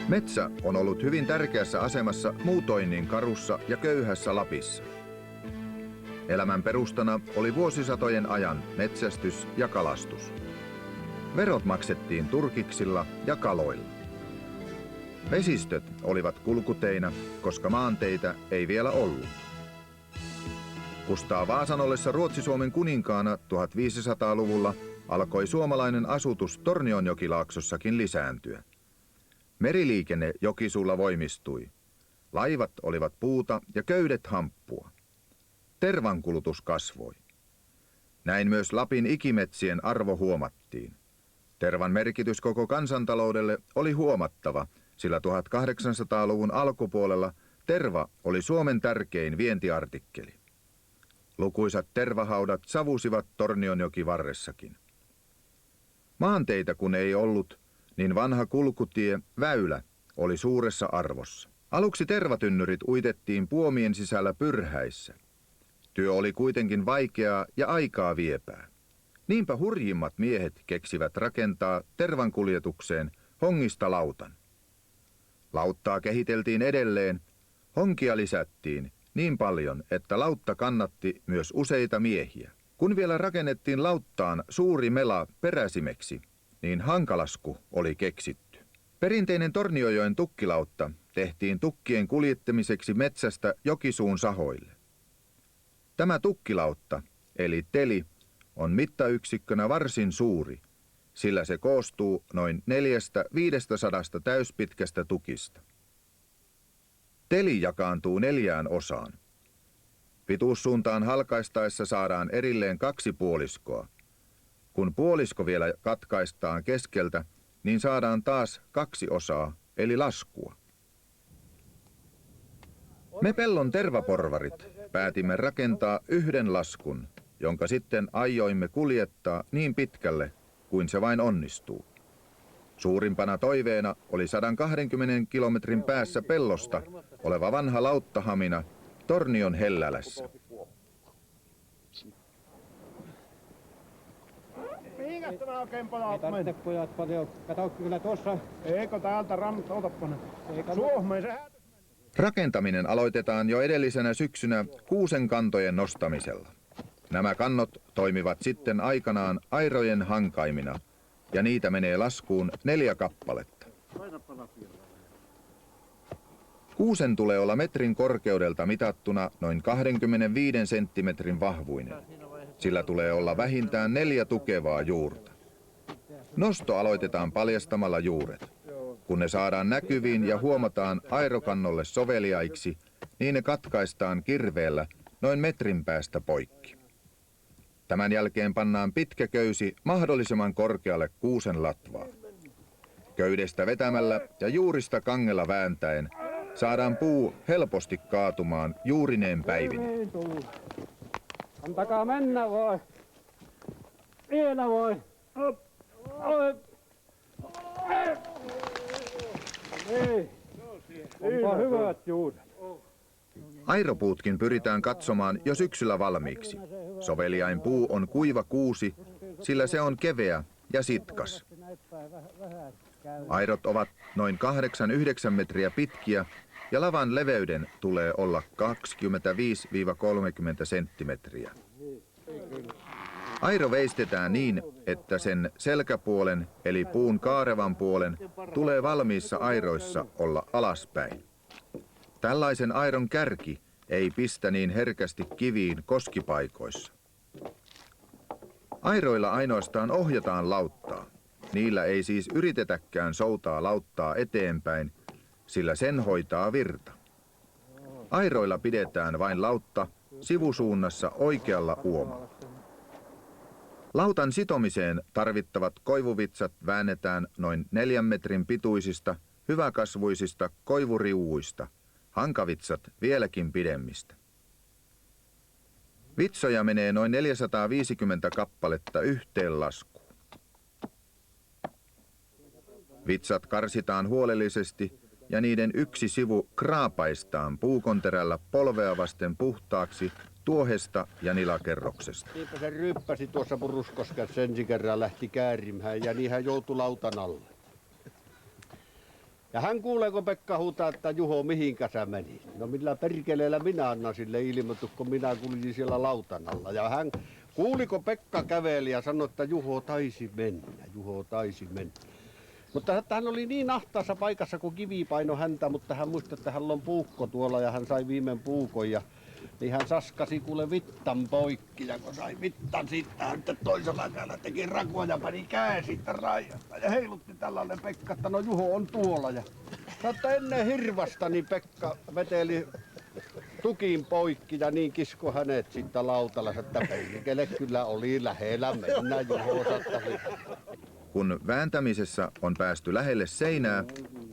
Metsä on ollut hyvin tärkeässä asemassa muutoin niin karussa ja köyhässä Lapissa. Elämän perustana oli vuosisatojen ajan metsästys ja kalastus. Verot maksettiin turkiksilla ja kaloilla. Vesistöt olivat kulkuteina, koska maanteitä ei vielä ollut. Kustaa Vaasan ollessa Ruotsi-Suomen kuninkaana 1500-luvulla alkoi suomalainen asutus Tornionjokilaaksossakin lisääntyä. Meriliikenne Jokisuulla voimistui. Laivat olivat puuta ja köydet hamppua. Tervankulutus kasvoi. Näin myös Lapin ikimetsien arvo huomattiin. Tervan merkitys koko kansantaloudelle oli huomattava, sillä 1800-luvun alkupuolella terva oli Suomen tärkein vientiartikkeli. Lukuisat tervahaudat savusivat Tornionjokivarressakin. Maanteitä kun ei ollut, niin vanha kulkutie, väylä, oli suuressa arvossa. Aluksi tervatynnyrit uitettiin puomien sisällä pyrhäissä. Työ oli kuitenkin vaikeaa ja aikaa viepää. Niinpä hurjimmat miehet keksivät rakentaa tervan kuljetukseen hongista lautan. Lauttaa kehiteltiin edelleen, honkia lisättiin niin paljon, että lautta kannatti myös useita miehiä. Kun vielä rakennettiin lauttaan suuri mela peräsimeksi, niin hankalasku oli keksitty. Perinteinen Tornionjoen tukkilautta tehtiin tukkien kuljettamiseksi metsästä Jokisuun sahoille. Tämä tukkilautta, eli teli, on mittayksikkönä varsin suuri, sillä se koostuu noin 400–500 täyspitkästä tukista. Teli jakaantuu 4 osaan. Pituussuuntaan halkaistaessa saadaan erilleen 2 puoliskoa. Kun puolisko vielä katkaistaan keskeltä, niin saadaan taas 2 osaa, eli laskua. Me pellon tervaporvarit päätimme rakentaa 1 laskun, jonka sitten aioimme kuljettaa niin pitkälle, kuin se vain onnistuu. Suurimpana toiveena oli 120 kilometrin päässä pellosta oleva vanha lauttahamina Tornion Hellälässä. Mihinkäs tämä oikein pojat meni? Ei tarvitse pojat paljon. Kato kyllä tuossa. Eikö täältä otapanen? Suomeen se häätys meni. Rakentaminen aloitetaan jo edellisenä syksynä kuusen kantojen nostamisella. Nämä kannot toimivat sitten aikanaan airojen hankaimina, ja niitä menee laskuun 4 kappaletta. Kuusen tulee olla metrin korkeudelta mitattuna noin 25 senttimetrin vahvuinen. Sillä tulee olla vähintään 4 tukevaa juurta. Nosto aloitetaan paljastamalla juuret. Kun ne saadaan näkyviin ja huomataan airokannolle soveliaiksi, niin ne katkaistaan kirveellä noin metrin päästä poikki. Tämän jälkeen pannaan pitkä köysi mahdollisimman korkealle kuusen latvaan. Köydestä vetämällä ja juurista kangella vääntäen saadaan puu helposti kaatumaan juurineen päivineen. Antakaa mennä voi. Vielä voi. Niin. Onpa hyvät juuret. Airopuutkin pyritään katsomaan jo syksyllä valmiiksi. Soveliain puu on kuiva kuusi, sillä se on keveä ja sitkas. Airot ovat noin 8–9 metriä pitkiä ja lavan leveyden tulee olla 25–30 senttimetriä. Airo veistetään niin, että sen selkäpuolen eli puun kaarevan puolen tulee valmiissa airoissa olla alaspäin. Tällaisen airon kärki ei pistä niin herkästi kiviin koskipaikoissa. Airoilla ainoastaan ohjataan lauttaa. Niillä ei siis yritetäkään soutaa lauttaa eteenpäin, sillä sen hoitaa virta. Airoilla pidetään vain lautta sivusuunnassa oikealla uomalla. Lautan sitomiseen tarvittavat koivuvitsat väännetään noin 4 metrin pituisista, hyväkasvuisista koivuriuuista, hankavitsat vieläkin pidemmistä. Vitsoja menee noin 450 kappaletta yhteen laskuun. Vitsat karsitaan huolellisesti ja niiden yksi sivu kraapaistaan puukonterällä polvea vasten puhtaaksi tuohesta ja nilakerroksesta. Niinpä se ryppäsi tuossa Puruskoskassa ensi kerran lähti käärimään ja niin hän joutui lautan alle. Ja hän kuulee, kun Pekka huutaa, että Juho, mihinkä sä menit? No millä perkeleellä minä annan sille ilmoitu, kun minä kuljin siellä lautan alla. Ja hän kuuliko Pekka käveli ja sanoi, että Juho taisi mennä, Juho taisi mennä. Mutta hän oli niin ahtaassa paikassa, kun kivi paino häntä, mutta hän muisti, että hän on puukko tuolla ja hän sai viimein puukon. Ja niin hän saskasi kuule vittan poikki ja kun sai vittan siitä, hän toisella kädellä teki rakua ja pani käen siitä raijasta. Ja heilutti tällainen Pekka, että no Juho on tuolla. Ja saattaa ennen hirvasta, niin Pekka veteli tukin poikki ja niin kisko hänet siitä lautalla, että perkele kyllä oli lähellä mennä Juho sattasi. Kun vääntämisessä on päästy lähelle seinää,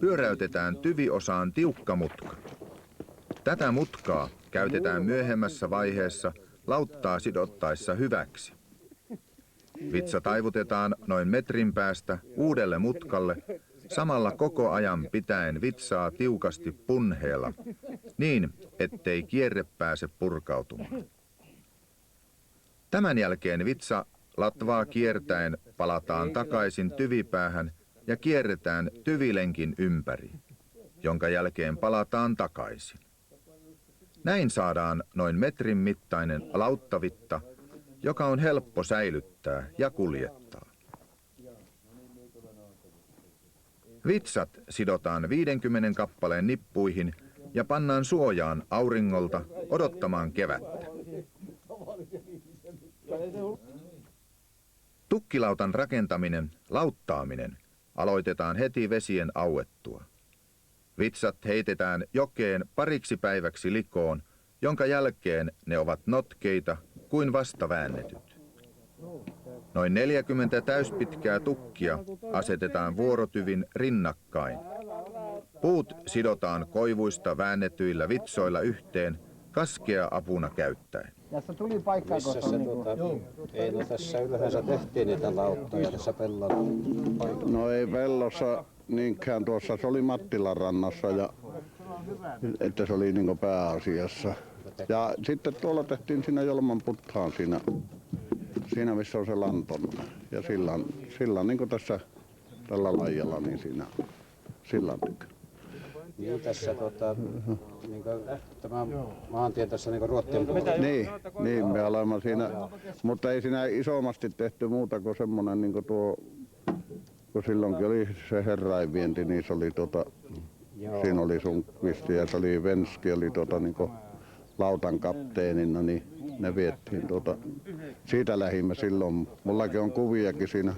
pyöräytetään tyviosaan tiukka mutka. Tätä mutkaa käytetään myöhemmässä vaiheessa lauttaa sidottaessa hyväksi. Vitsa taivutetaan noin metrin päästä uudelle mutkalle, samalla koko ajan pitäen vitsaa tiukasti punheella, niin ettei kierre pääse purkautumaan. Tämän jälkeen vitsa latvaa kiertäen palataan takaisin tyvipäähän ja kierretään tyvilenkin ympäri, jonka jälkeen palataan takaisin. Näin saadaan noin metrin mittainen lauttavitta, joka on helppo säilyttää ja kuljettaa. Vitsat sidotaan 50 kappaleen nippuihin ja pannaan suojaan auringolta odottamaan kevättä. Tukkilautan rakentaminen, lauttaaminen, aloitetaan heti vesien auettua. Vitsat heitetään jokeen pariksi päiväksi likoon, jonka jälkeen ne ovat notkeita kuin vasta väännetyt. Noin 40 täyspitkää tukkia asetetaan vuorotyvin rinnakkain. Puut sidotaan koivuista väännetyillä vitsoilla yhteen kaskea apuna käyttäen. Tässä tuli paikka, Missä se ei no tässä yleensä tehtiin niitä lauttoja tässä pellon paikalla. No ei pellossa niinkään, tuossa se oli Mattilan rannassa ja että se oli niinku pääasiassa. Ja sitten tuolla tehtiin siinä Jolman puthaan siinä missä on se lanton. Ja sillan niinku tässä tällä laijalla niin siinä sillan tykö. Niin tässä niin tämä maantie tässä niin Ruottien puolella. Niin me olemme siinä, mutta ei siinä isommasti tehty muuta kuin semmonen niinku tuo, kun silloinkin oli se herrainvienti, niin se oli siinä oli Sundqvist ja se oli Venski, oli niinku lautan kapteenina, niin ne viettiin siitä lähimme silloin. Mullakin on kuviakin siinä.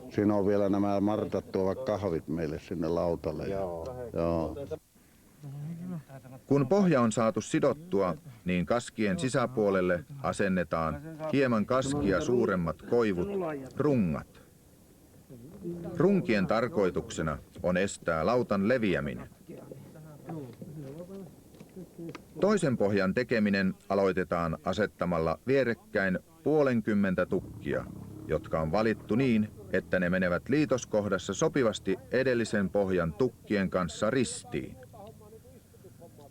Siinä on vielä nämä Martat tuovat kahvit meille sinne lautalle. Joo. Kun pohja on saatu sidottua, niin kaskien sisäpuolelle asennetaan hieman kaskia suuremmat koivut, rungat. Runkien tarkoituksena on estää lautan leviäminen. Toisen pohjan tekeminen aloitetaan asettamalla vierekkäin 50 tukkia, jotka on valittu niin, että ne menevät liitoskohdassa sopivasti edellisen pohjan tukkien kanssa ristiin.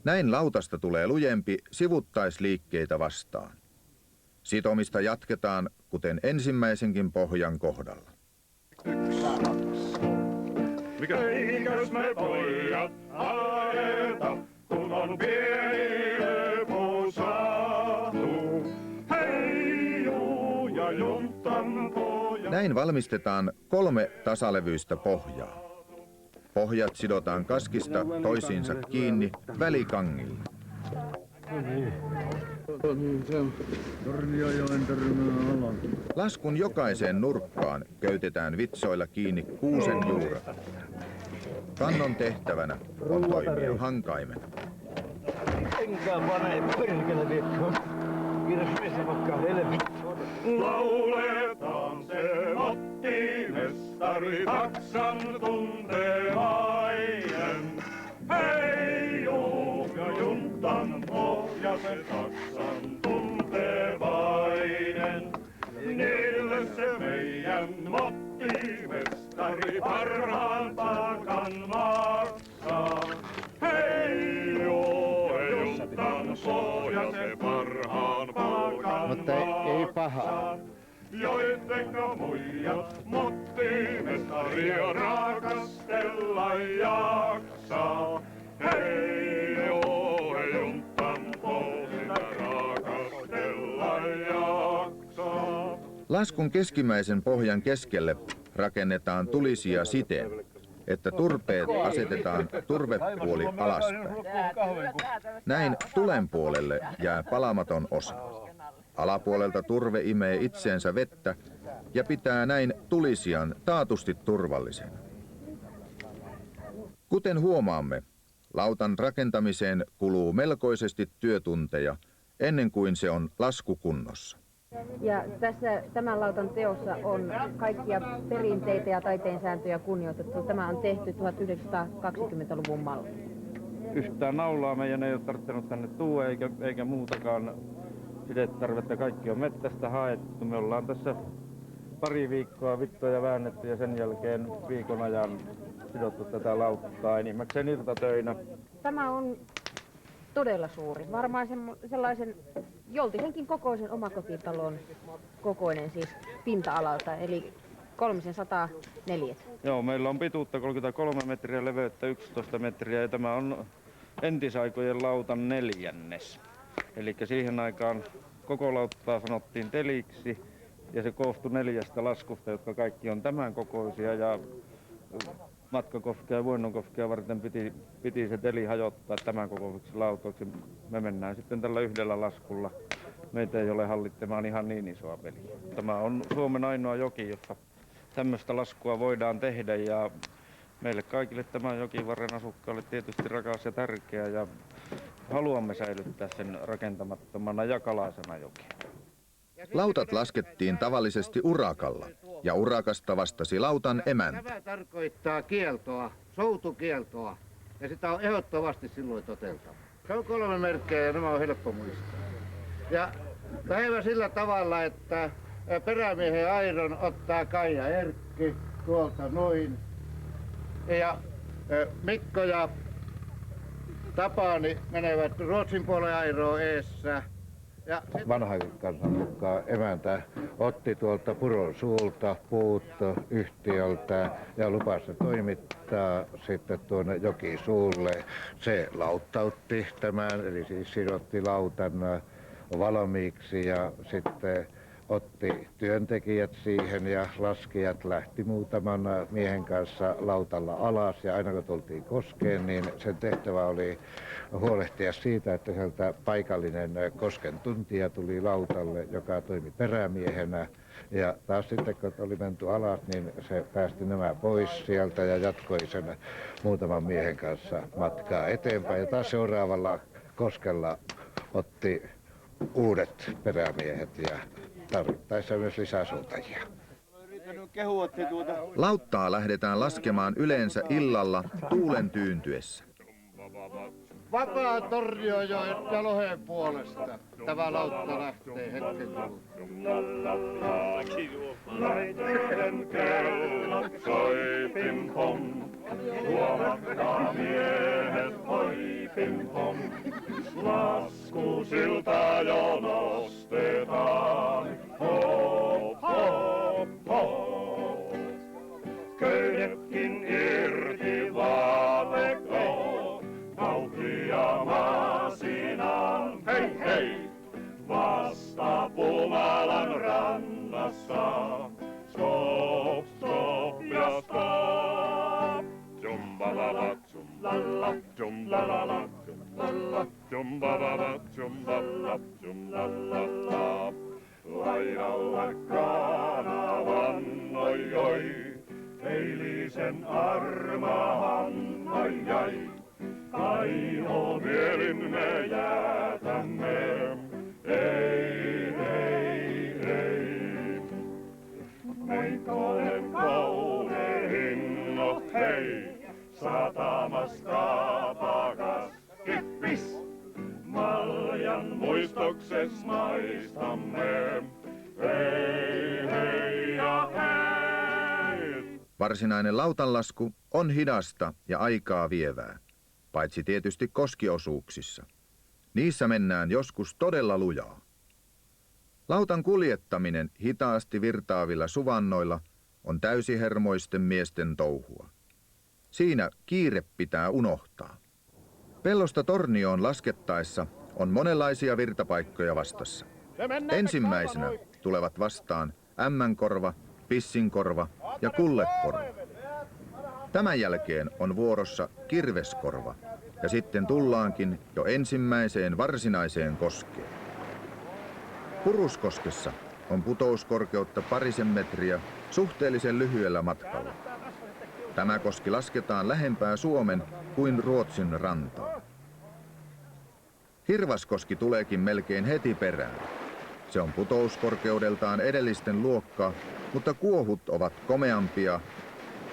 Näin lautasta tulee lujempi sivuttaisliikkeitä vastaan. Sitomista jatketaan kuten ensimmäisenkin pohjan kohdalla. Eikös me pojat ajeta, kun on pieni lepo saatu. Hei juu ja juntan pojat. Näin valmistetaan 3 tasalevyistä pohjaa. Pohjat sidotaan kaskista toisiinsa kiinni välikangilla. Laskun jokaiseen nurkkaan köytetään vitsoilla kiinni kuusen juuret. Kannon tehtävänä on toimia hankaimena. Enkä pane perkele viekkoon. Kiitos Vesa-Pekka, Lauletaan se Matti-mestari Taksan tuntevainen. Hei juu ja juntan pohja se Taksan tuntevainen. Niille se meidän Matti-mestari parhaan palkan maksaa. Hei juu ja juntan pohja se parhaan palkan Mutta ei paha. Joittenka muijat Matti-mestaria rakastella jaksaa. Laskun keskimmäisen pohjan keskelle rakennetaan tulisia siten, että turpeet asetetaan turvepuoli alaspäin. Näin tulen puolelle jää palamaton osa. Alapuolelta turve imee itseensä vettä ja pitää näin tulisijan taatusti turvallisena. Kuten huomaamme, lautan rakentamiseen kuluu melkoisesti työtunteja ennen kuin se on laskukunnossa. Ja tässä tämän lautan teossa on kaikkia perinteitä ja taiteensääntöjä kunnioitettu. Tämä on tehty 1920-luvun malli. Yhtään naulaa meidän ei ole tarvittanut tänne tuua eikä muutakaan sidetarvetta. Kaikki on mettästä haettu. Me ollaan tässä pari viikkoa vittoja väännetty ja sen jälkeen viikon ajan sidottu tätä lauttaa enimmäkseen irtatöinä. Tämä on todella suuri. Varmaan sellaisen joltisenkin kokoisen omakotitalon kokoinen siis pinta-alalta, eli 304. Joo, meillä on pituutta 33 metriä, leveyttä 11 metriä ja tämä on entisaikojen lautan 4. Eli siihen aikaan koko lauttaa sanottiin teliksi ja se koostui 4 laskusta, jotka kaikki on tämän kokoisia ja matkakofkia ja vuonnonkofkia varten piti se teli hajottaa tämän kokoisiksi lautoiksi. Me mennään sitten tällä yhdellä laskulla. Meitä ei ole hallitsemaan ihan niin isoa peliä. Tämä on Suomen ainoa joki, jossa tämmöistä laskua voidaan tehdä ja meille kaikille tämän jokivarren asukkaille tietysti rakas ja tärkeä ja haluamme säilyttää sen rakentamattomana ja kalaisena jokea. Lautat laskettiin tavallisesti urakalla ja urakasta vastasi lautan emäntä. Tämä tarkoittaa kieltoa, soutukieltoa ja sitä on ehdottomasti silloin toteltava. Se on 3 merkkejä ja nämä on helppo muistaa. Ja päivä sillä tavalla, että perämiehen aidon ottaa Kaija Erkki tuolta noin ja Mikko ja Tapani menevät Ruotsin puolen airoon eessä. Vanhan kansan mukaan emäntä otti tuolta Puron suulta puut yhtiöltä ja lupasi toimittaa sitten tuonne Jokisuulle. Se lauttautti tämän, eli siis sidotti lautan valmiiksi ja sitten otti työntekijät siihen ja laskijat lähti muutaman miehen kanssa lautalla alas ja aina kun tultiin koskeen, niin sen tehtävä oli huolehtia siitä, että sieltä paikallinen kosken tuntija tuli lautalle, joka toimi perämiehenä. Ja taas sitten kun oli menty alas, niin se päästi nämä pois sieltä ja jatkoi sen muutaman miehen kanssa matkaa eteenpäin. Ja taas seuraavalla koskella otti uudet perämiehet ja tarvittaessa myös lisää suuntajia. Lauttaa lähdetään laskemaan yleensä illalla tuulen tyyntyessä. Vapaa Tornionjoen ja Lohen puolesta tämä lautta lähtee hetken Laiteiden kellot soi pim pom, huomatkaa miehet oi pim pom. Laskusilta jo nostetaan, hop hop hop. Köydetkin irti vaatekoo, vauhtia maasinaan, hei hei. Vasta Pumalan rannassa, stop, stop ja stop. Jumbalala, jumlala, jumbalala, jumlala, jumbalala, jumlala, jumlala. Laidalla kanavan, oi oi, eilisen armahan, ai ai. Aino mielin me jäätämme, ei, ei, ei. Meikkonen kouneihin, no hei, satamasta pakas kippis. Maljan muistokses maistamme, hei, hei ja hei. Varsinainen lautanlasku on hidasta ja aikaa vievää, paitsi tietysti koskiosuuksissa. Niissä mennään joskus todella lujaa. Lautan kuljettaminen hitaasti virtaavilla suvannoilla on täysihermoisten miesten touhua. Siinä kiire pitää unohtaa. Pellosta Tornioon laskettaessa on monenlaisia virtapaikkoja vastassa. Ensimmäisenä tulevat vastaan ämmänkorva, pissinkorva ja kullekorva. Tämän jälkeen on vuorossa kirveskorva ja sitten tullaankin jo ensimmäiseen varsinaiseen koskeen. Puruskoskessa on putouskorkeutta parisen metriä suhteellisen lyhyellä matkalla. Tämä koski lasketaan lähempää Suomen kuin Ruotsin rantaa. Hirvaskoski tuleekin melkein heti perään. Se on putouskorkeudeltaan edellisten luokkaa, mutta kuohut ovat komeampia,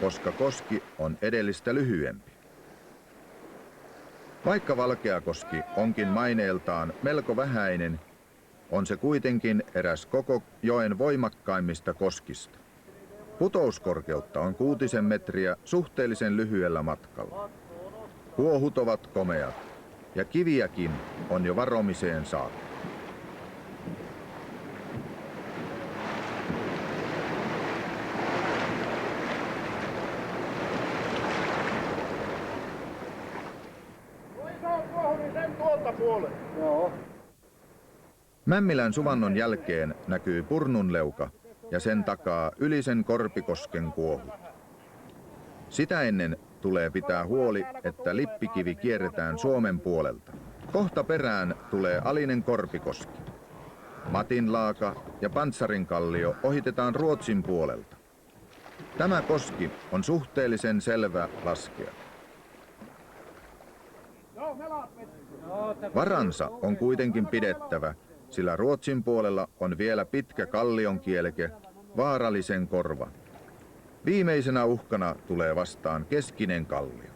koska koski on edellistä lyhyempi. Vaikka Valkeakoski onkin maineeltaan melko vähäinen, on se kuitenkin eräs koko joen voimakkaimmista koskista. Putouskorkeutta on 6 metriä suhteellisen lyhyellä matkalla. Kuohut ovat komeat ja kiviäkin on jo varomiseen saakka. Mämmilän suvannon jälkeen näkyy Purnunleuka ja sen takaa Ylisen Korpikosken kuohut. Sitä ennen tulee pitää huoli, että Lippikivi kierretään Suomen puolelta. Kohta perään tulee Alinen Korpikoski. Matinlaaka ja Pantsarinkallio ohitetaan Ruotsin puolelta. Tämä koski on suhteellisen selvä laskea. Varansa on kuitenkin pidettävä, sillä Ruotsin puolella on vielä pitkä kallionkielke, Vaarallisen korva. Viimeisenä uhkana tulee vastaan Keskinen kallio.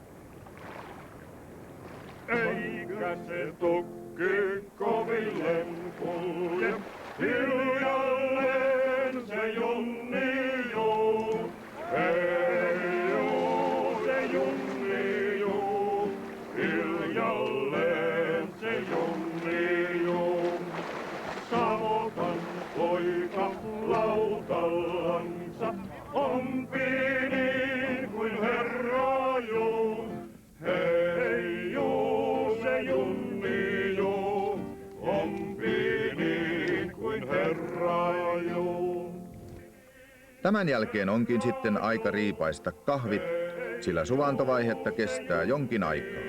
Eikä se tukki koville kulje, hiljalleen se junni juu. Ei juu, se junni juu, hiljalleen se junni juu. Savotan poika lautallansa, ompi niin kuin herra juu. Hei juu, se junni juu, ompi niin kuin herra juu. Tämän jälkeen onkin sitten aika riipaista kahvit, sillä suvantovaihetta kestää jonkin aikaa.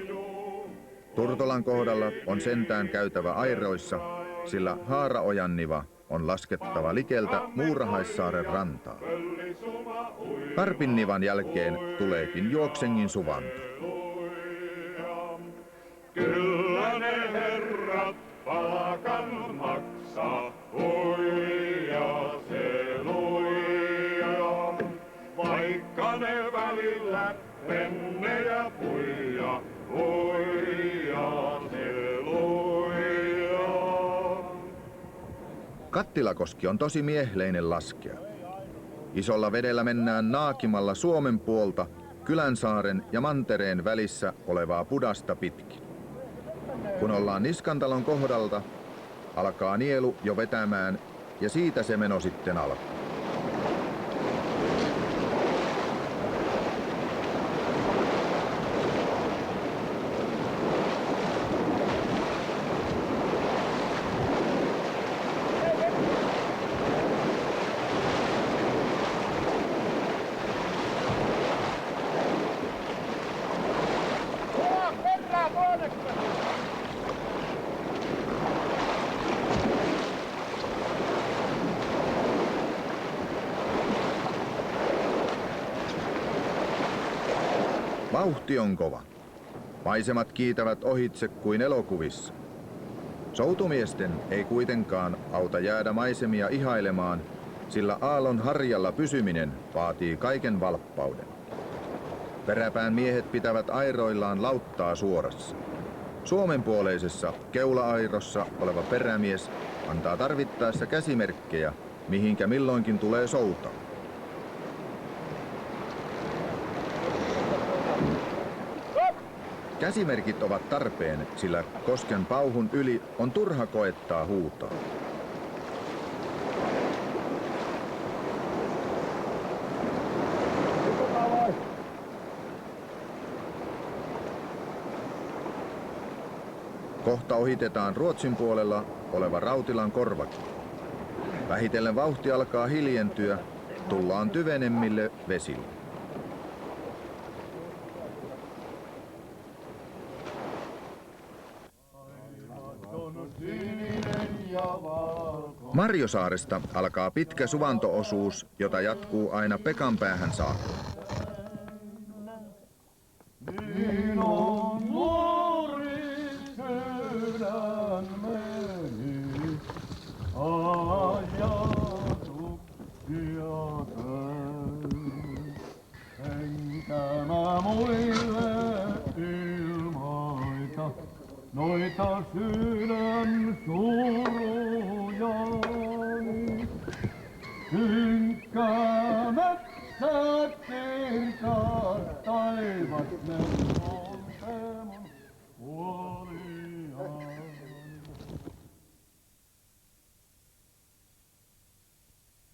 Turtolan kohdalla on sentään käytävä airoissa, sillä Haaraojanniva on laskettava likeltä Muurahaissaaren rantaa. Karpinnivan jälkeen tuleekin Juoksengin suvanto. Kyllä ne herrat palkan maksaa, huija se luija. Vaikka ne välillä pennejä puija, huija se luija. Kattilakoski on tosi miehleinen laskea. Isolla vedellä mennään naakimalla Suomen puolta Kylänsaaren ja Mantereen välissä olevaa pudasta pitkin. Kun ollaan Niskantalon kohdalta, alkaa nielu jo vetämään ja siitä se meno sitten alkaa. Vauhti on kova. Maisemat kiitävät ohitse kuin elokuvissa. Soutumiesten ei kuitenkaan auta jäädä maisemia ihailemaan, sillä aallon harjalla pysyminen vaatii kaiken valppauden. Peräpään miehet pitävät airoillaan lauttaa suorassa. Suomenpuoleisessa keula-airossa oleva perämies antaa tarvittaessa käsimerkkejä, mihinkä milloinkin tulee soutaa. Käsimerkit ovat tarpeen, sillä kosken pauhun yli on turha koettaa huutaa. Kohta ohitetaan Ruotsin puolella oleva Rautilan korvakin. Vähitellen vauhti alkaa hiljentyä, tullaan tyvenemmille vesille. Marjosaaresta alkaa pitkä suvantoosuus, jota jatkuu aina Pekanpäähän saakka. Noita sydän surujani, synkkää metsät kirkas taivas, ne on se mun huoliani.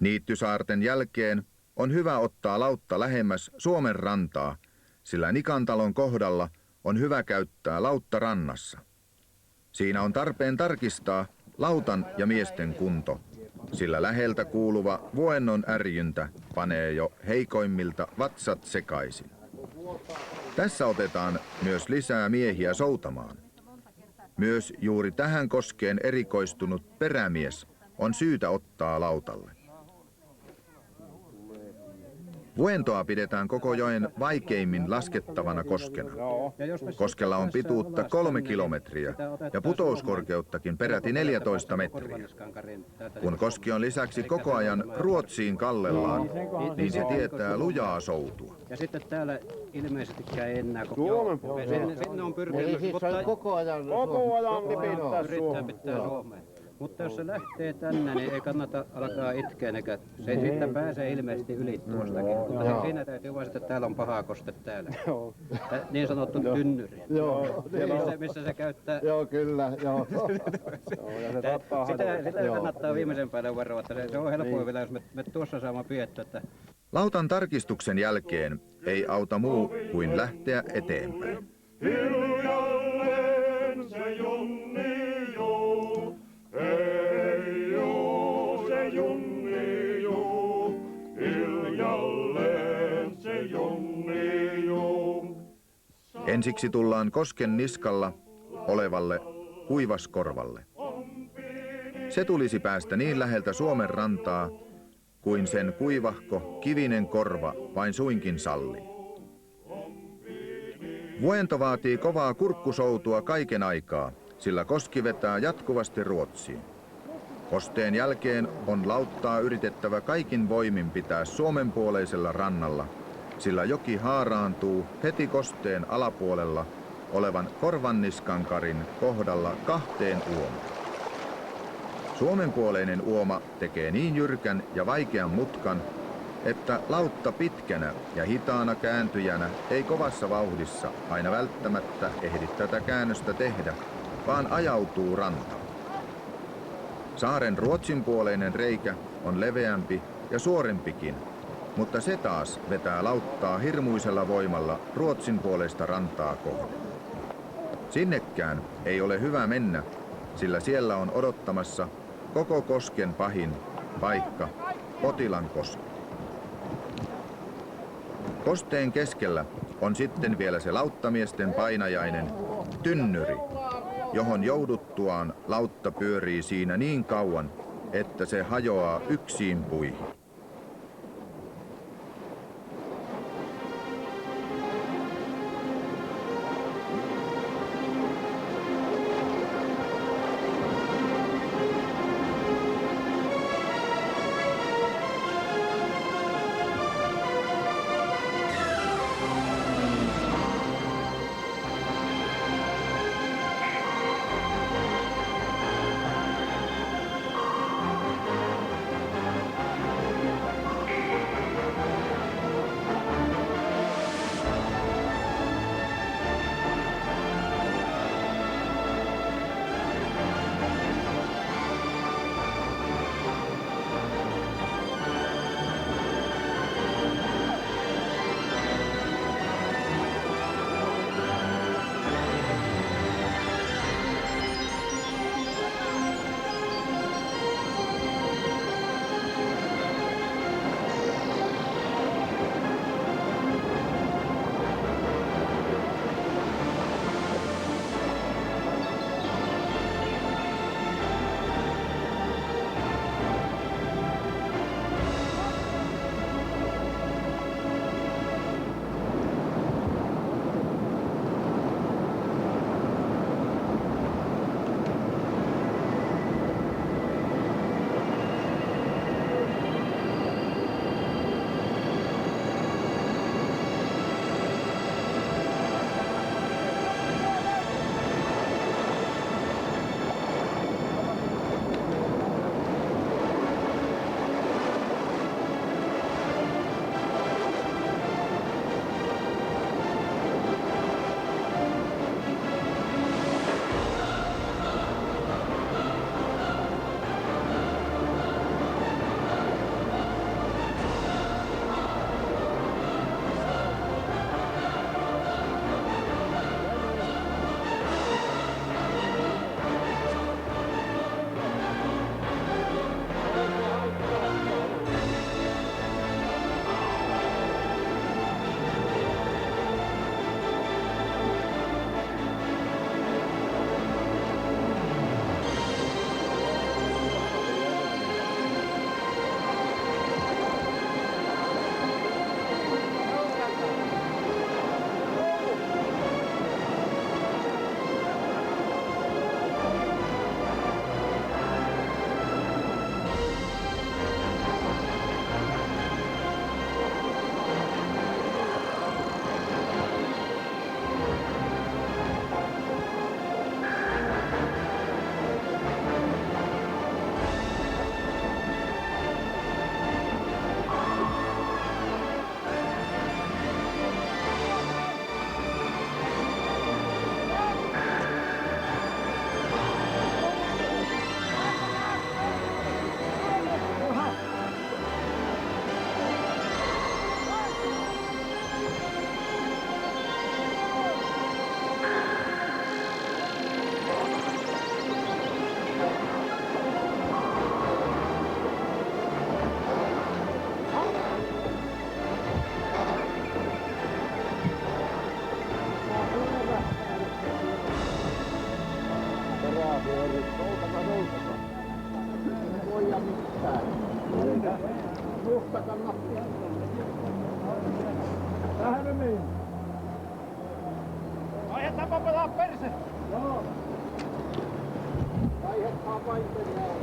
Niittysaarten jälkeen on hyvä ottaa lautta lähemmäs Suomen rantaa, sillä Nikantalon kohdalla on hyvä käyttää lautta rannassa. Siinä on tarpeen tarkistaa lautan ja miesten kunto, sillä läheltä kuuluva vuennon ärjyntä panee jo heikoimmilta vatsat sekaisin. Tässä otetaan myös lisää miehiä soutamaan. Myös juuri tähän koskeen erikoistunut perämies on syytä ottaa lautalle. Vuentoa pidetään koko joen vaikeimmin laskettavana koskena. Koskella on pituutta 3 kilometriä ja putouskorkeuttakin peräti 14 metriä. Kun koski on lisäksi koko ajan Ruotsiin kallellaan, niin se tietää lujaa soutua. Ja sitten täällä ilmeisestikään ei enää sinne on pyrkimys, mutta koko ajan yrittää pitää Suomeen. Mutta jos se lähtee tänne, niin ei kannata alkaa itkeä, eikä se sitten pääsee ilmeisesti yli tuostakin. Mutta siinä täytyy vain, että täällä on paha koste täällä. Niin sanottu tynnyri. Missä se käyttää. Joo, kyllä. Joo. Sitä kannattaa viimeisen päälle varoa, että se on helppoa vielä, jos me tuossa saamme piettyä. Lautan tarkistuksen jälkeen ei auta muu kuin lähteä eteenpäin. Hiljalleen se junni juu, ei juu, se junni juu, hiljalleen se junni juu. Ensiksi tullaan kosken niskalla olevalle Kuivaskorvalle. Se tulisi päästä niin läheltä Suomen rantaa, kuin sen kuivahko kivinen korva vain suinkin sallii. Vuento vaatii kovaa kurkkusoutua kaiken aikaa, sillä koski vetää jatkuvasti Ruotsiin. Kosteen jälkeen on lauttaa yritettävä kaikin voimin pitää suomenpuoleisella rannalla, sillä joki haaraantuu heti kosteen alapuolella olevan Korvanniskankarin kohdalla 2 uomaan. Suomenpuoleinen uoma tekee niin jyrkän ja vaikean mutkan, että lautta pitkänä ja hitaana kääntyjänä ei kovassa vauhdissa aina välttämättä ehdi tätä käännöstä tehdä, vaan ajautuu rantaan. Saaren ruotsinpuoleinen reikä on leveämpi ja suorempikin, mutta se taas vetää lauttaa hirmuisella voimalla ruotsinpuoleista rantaa kohden. Sinnekään ei ole hyvä mennä, sillä siellä on odottamassa koko kosken pahin paikka, Potilankoski. Kosteen keskellä on sitten vielä se lauttamiesten painajainen tynnyri, johon jouduttuaan lautta pyörii siinä niin kauan, että se hajoaa yksiin puihin. vuori. Soutaka. Ei voi mitään. Musta kannattaa. Tähän me mennään. Aihetaanpa pelaa perse! Joo. Aihetaan vain perään.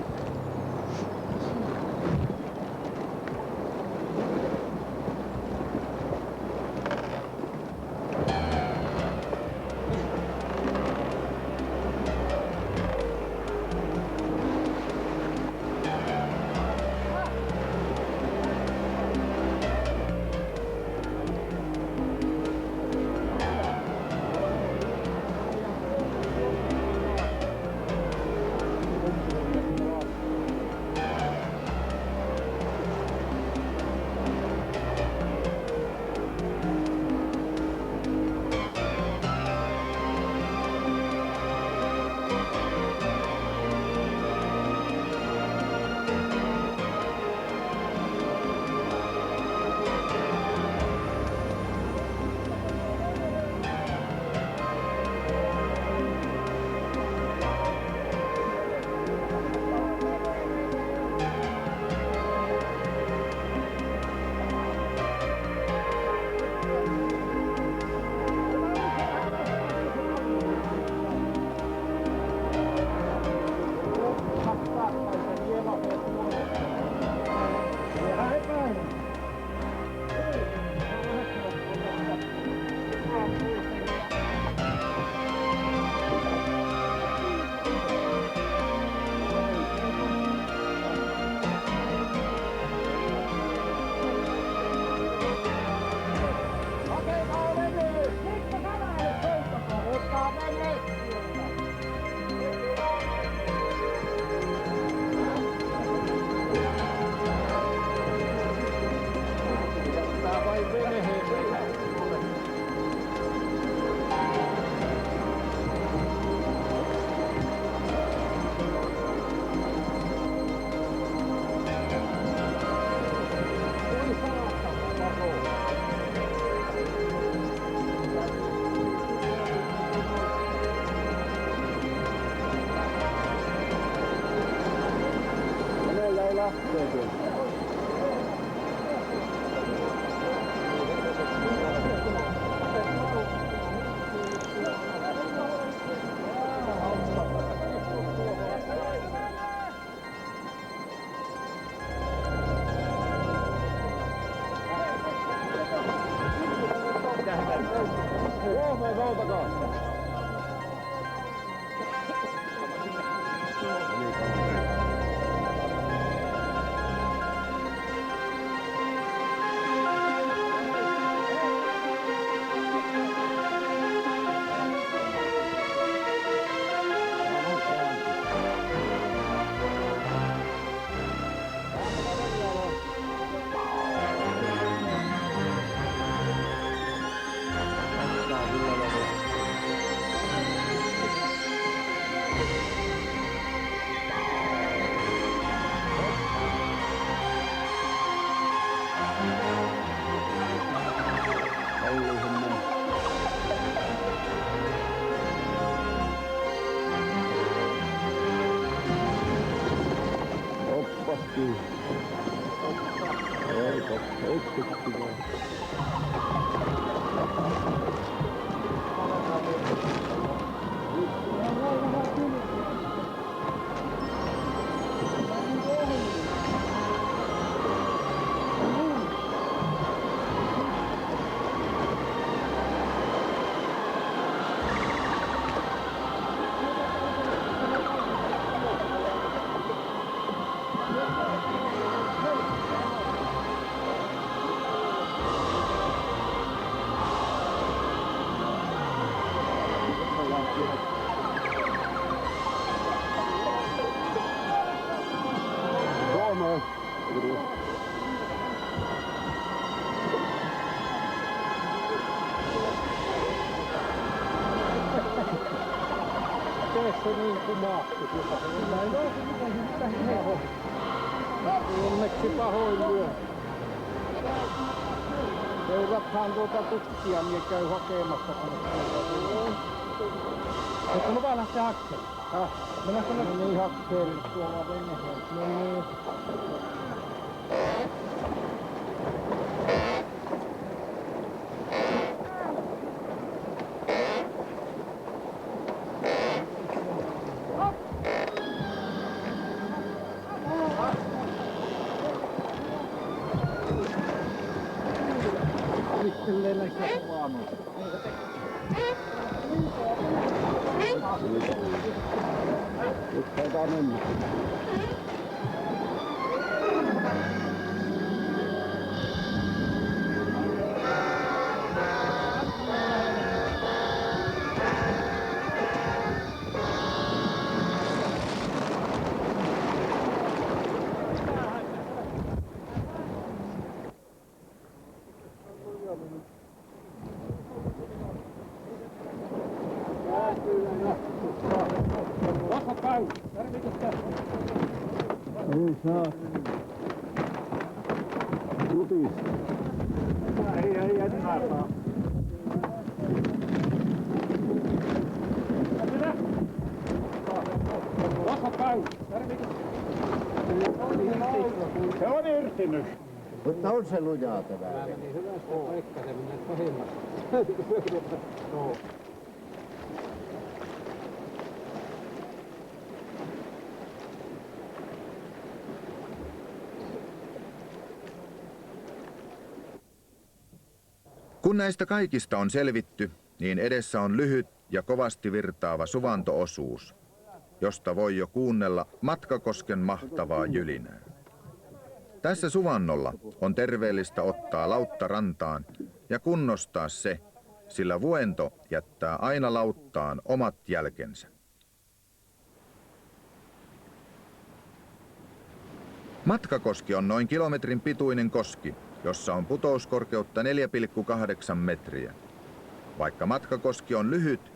Se niin kuin mahti. Onneksi pahoin lyö. Seurathan tuota tutkia, niin käy hakemassa. Mutta lupa lähteä hakkeen. Mennäänkö niin hakkeen tuolla veneeseen? No niin. Ei saa. Kutis. Ei enää saa. Se on irtinyt. Mutta on se lujaa tämä. Kun näistä kaikista on selvitty, niin edessä on lyhyt ja kovasti virtaava suvantoosuus, josta voi jo kuunnella Matkakosken mahtavaa jylinää. Tässä suvannolla on terveellistä ottaa lautta rantaan ja kunnostaa se, sillä vuento jättää aina lauttaan omat jälkensä. Matkakoski on noin kilometrin pituinen koski, jossa on putouskorkeutta 4,8 metriä. Vaikka Matkakoski on lyhyt,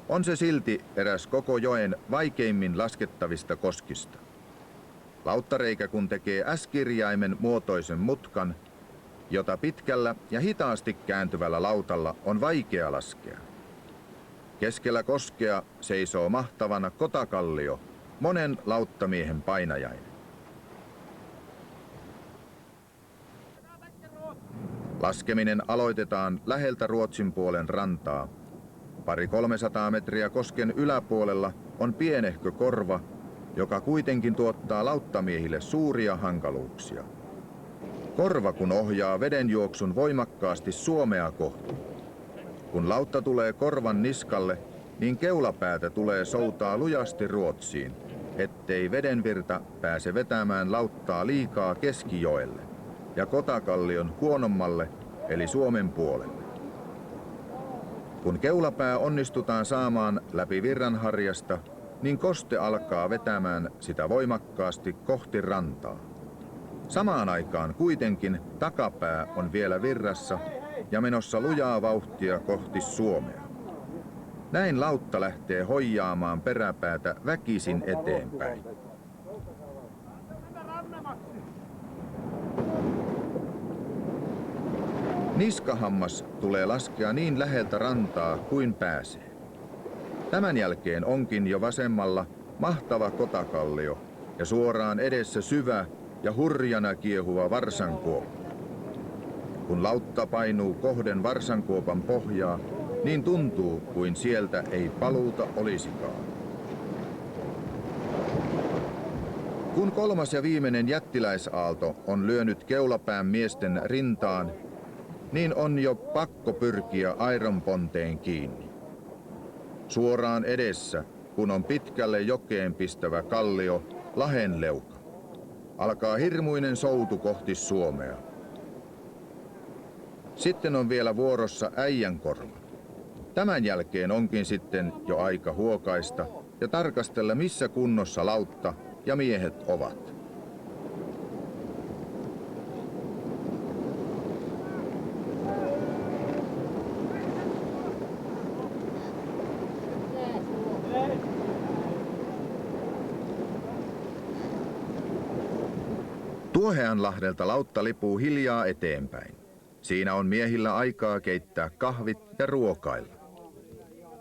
on se silti eräs koko joen vaikeimmin laskettavista koskista. Lauttareikä kun tekee S-kirjaimen muotoisen mutkan, jota pitkällä ja hitaasti kääntyvällä lautalla on vaikea laskea. Keskellä koskea seisoo mahtavana kotakallio, monen lauttamiehen painajainen. Laskeminen aloitetaan läheltä Ruotsin puolen rantaa. 200-300 metriä kosken yläpuolella on pienehkö korva, joka kuitenkin tuottaa lauttamiehille suuria hankaluuksia. Korva kun ohjaa vedenjuoksun voimakkaasti Suomea kohti. Kun lautta tulee korvan niskalle, niin keulapäätä tulee soutaa lujasti Ruotsiin, ettei vedenvirta pääse vetämään lauttaa liikaa Keskijoelle ja Kotakallion huonommalle eli Suomen puolelle. Kun keulapää onnistutaan saamaan läpi virranharjasta, niin koste alkaa vetämään sitä voimakkaasti kohti rantaa. Samaan aikaan kuitenkin takapää on vielä virrassa ja menossa lujaa vauhtia kohti Suomea. Näin lautta lähtee hoijaamaan peräpäätä väkisin eteenpäin. Niskahammas tulee laskea niin läheltä rantaa kuin pääsee. Tämän jälkeen onkin jo vasemmalla mahtava Kotakallio ja suoraan edessä syvä ja hurjana kiehuva varsankuoppa. Kun lautta painuu kohden varsankuopan pohjaa, niin tuntuu kuin sieltä ei paluuta olisikaan. Kun kolmas ja viimeinen jättiläisaalto on lyönyt keulapään miesten rintaan, niin on jo pakko pyrkiä aironponteen kiinni. Suoraan edessä, kun on pitkälle jokeen pistävä kallio, Lahenleuka, alkaa hirmuinen soutu kohti Suomea. Sitten on vielä vuorossa Äijänkorva. Tämän jälkeen onkin sitten jo aika huokaista ja tarkastella, missä kunnossa lautta ja miehet ovat. Tuoheanlahdelta lautta lipuu hiljaa eteenpäin. Siinä on miehillä aikaa keittää kahvit ja ruokailla.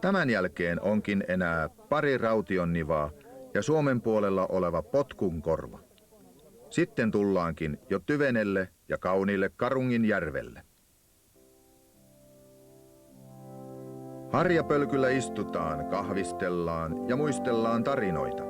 Tämän jälkeen onkin enää pari rautionnivaa ja Suomen puolella oleva Potkunkorva. Sitten tullaankin jo tyvenelle ja kauniille Karungin järvelle. Harjapölkyllä istutaan, kahvistellaan ja muistellaan tarinoita.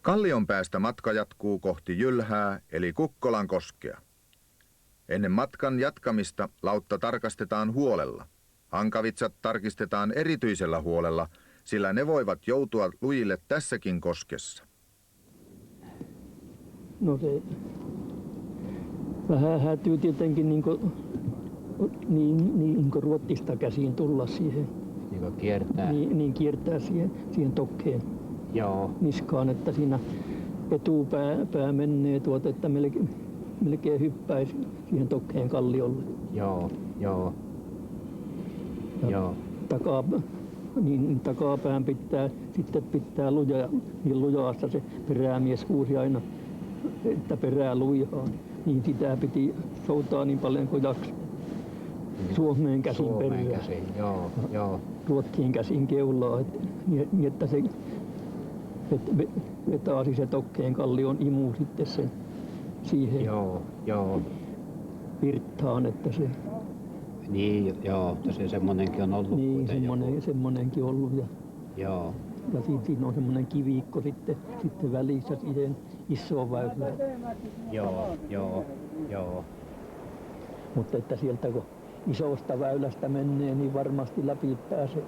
Kallionpäästä matka jatkuu kohti Jylhää eli Kukkolankoskea. Ennen matkan jatkamista lautta tarkastetaan huolella. Hankavitsat tarkistetaan erityisellä huolella, sillä ne voivat joutua lujille tässäkin koskessa. No se vähän hätyy tietenkin niin kuin Ruotsista käsiin tulla siihen. Niin kiertää. Niin kiertää siihen tokkeen. Joo. Niskaan, että siinä etupää menee että melkein hyppäisi siihen tokkeen kalliolle. Joo. Takapään pitää lujaassa se perämies huusi aina, että perää lujaa. Niin sitä piti soutaa niin paljon kuin jaksi. Suomeen käsin perään. Joo. Ruotsiin käsin keulaa, niin että se vetaasi se tokkeen kallion imu sitten sen siihen virtaan, että se... Niin, joo, että se semmonenkin on ollut. Niin, semmonenkin ollut. Joo. Ja siinä on semmonen kiviikko sitten välissä siihen isoon väylään. Joo. Mutta että sieltä kun isosta väylästä menee, niin varmasti läpi pääsee.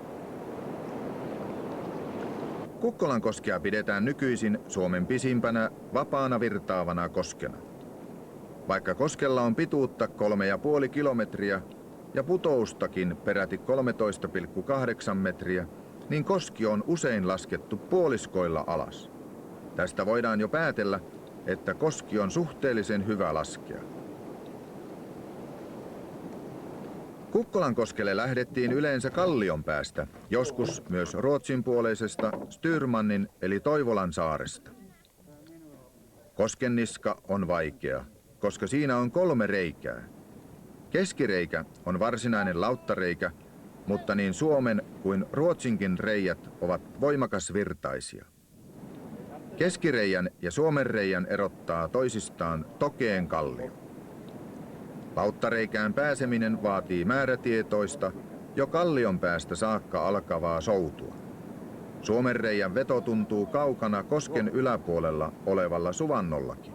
Kukkolankoskea pidetään nykyisin Suomen pisimpänä vapaana virtaavana koskena. Vaikka koskella on pituutta 3,5 kilometriä ja putoustakin peräti 13,8 metriä, niin koski on usein laskettu puoliskoilla alas. Tästä voidaan jo päätellä, että koski on suhteellisen hyvä laskea. Kukkolankoskelle lähdettiin yleensä kallion päästä, joskus myös ruotsinpuoleisesta Styrmannin eli Toivolan saaresta. Koskenniska on vaikea, koska siinä on 3 reikää. Keskireikä on varsinainen lauttareikä, mutta niin Suomen kuin Ruotsinkin reijät ovat voimakasvirtaisia. Keskireijän ja Suomen reijän erottaa toisistaan Tokeen kallio. Lauttareikään pääseminen vaatii määrätietoista, jo kallion päästä saakka alkavaa soutua. Suomenreiän veto tuntuu kaukana kosken yläpuolella olevalla suvannollakin.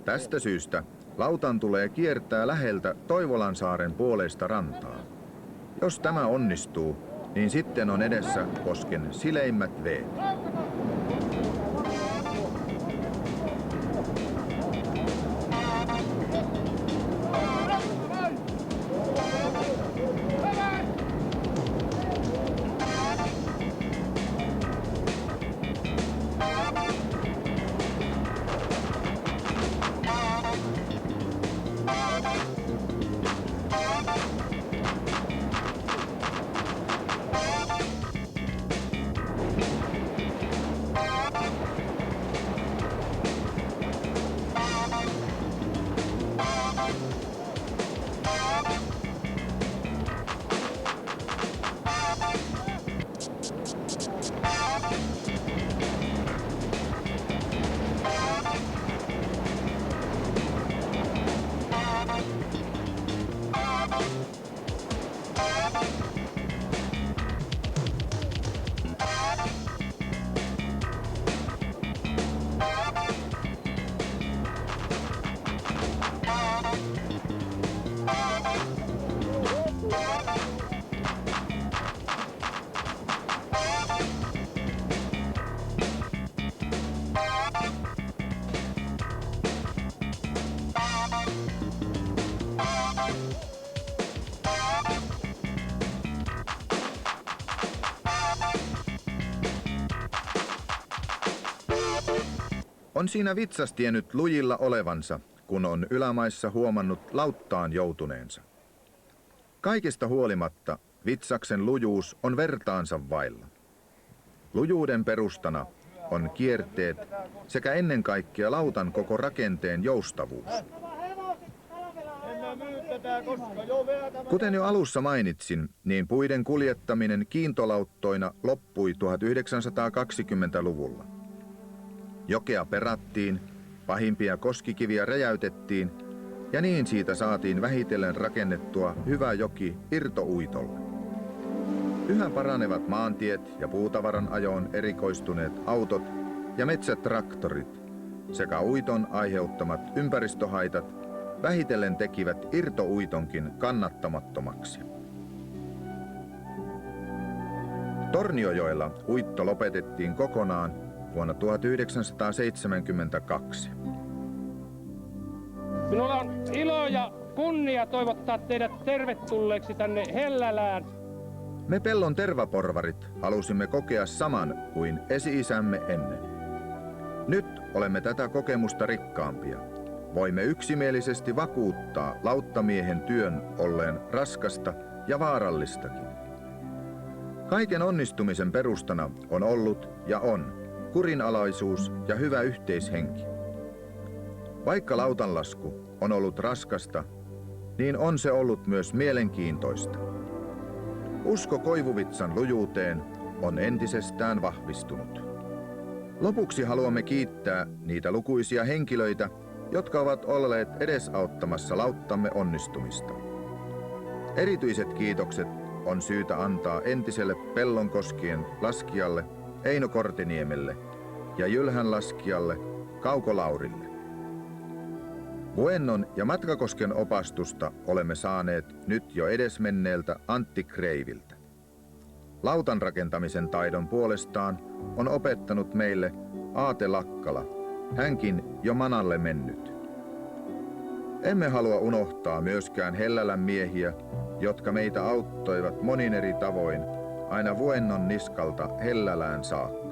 Tästä syystä lautan tulee kiertää läheltä Toivolansaaren puoleista rantaa. Jos tämä onnistuu, niin sitten on edessä kosken sileimmät veet. On siinä vitsas tiennyt lujilla olevansa, kun on ylämaissa huomannut lauttaan joutuneensa. Kaikesta huolimatta vitsaksen lujuus on vertaansa vailla. Lujuuden perustana on kierteet sekä ennen kaikkea lautan koko rakenteen joustavuus. Kuten jo alussa mainitsin, niin puiden kuljettaminen kiintolauttoina loppui 1920-luvulla. Jokea perattiin, pahimpia koskikiviä räjäytettiin ja niin siitä saatiin vähitellen rakennettua hyvä joki irtouitolle. Yhä paranevat maantiet ja puutavaran ajoon erikoistuneet autot ja metsätraktorit sekä uiton aiheuttamat ympäristöhaitat vähitellen tekivät irtouitonkin kannattamattomaksi. Torniojoella uitto lopetettiin kokonaan vuonna 1972. Minulla on ilo ja kunnia toivottaa teidät tervetulleeksi tänne Hellälään. Me Pellon tervaporvarit halusimme kokea saman kuin esi-isämme ennen. Nyt olemme tätä kokemusta rikkaampia. Voimme yksimielisesti vakuuttaa lauttamiehen työn olleen raskasta ja vaarallistakin. Kaiken onnistumisen perustana on ollut ja on kurinalaisuus ja hyvä yhteishenki. Vaikka lautanlasku on ollut raskasta, niin on se ollut myös mielenkiintoista. Usko koivuvitsan lujuuteen on entisestään vahvistunut. Lopuksi haluamme kiittää niitä lukuisia henkilöitä, jotka ovat olleet edesauttamassa lauttamme onnistumista. Erityiset kiitokset on syytä antaa entiselle Pellonkoskien laskijalle Eino Korteniemelle ja Jylhän laskijalle Kauko Laurille. Vuennon ja Matkakosken opastusta olemme saaneet nyt jo edesmenneeltä Antti Kreiviltä. Lautan rakentamisen taidon puolestaan on opettanut meille Aate Lakkala, hänkin jo manalle mennyt. Emme halua unohtaa myöskään Hellälän miehiä, jotka meitä auttoivat monin eri tavoin aina Vuennon niskalta Hellälään saakka.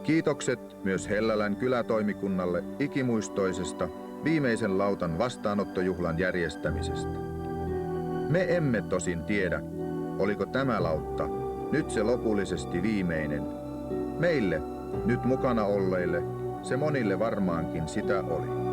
Kiitokset myös Hellälän kylätoimikunnalle ikimuistoisesta viimeisen lautan vastaanottojuhlan järjestämisestä. Me emme tosin tiedä, oliko tämä lautta nyt se lopullisesti viimeinen. Meille, nyt mukana olleille, se monille varmaankin sitä oli.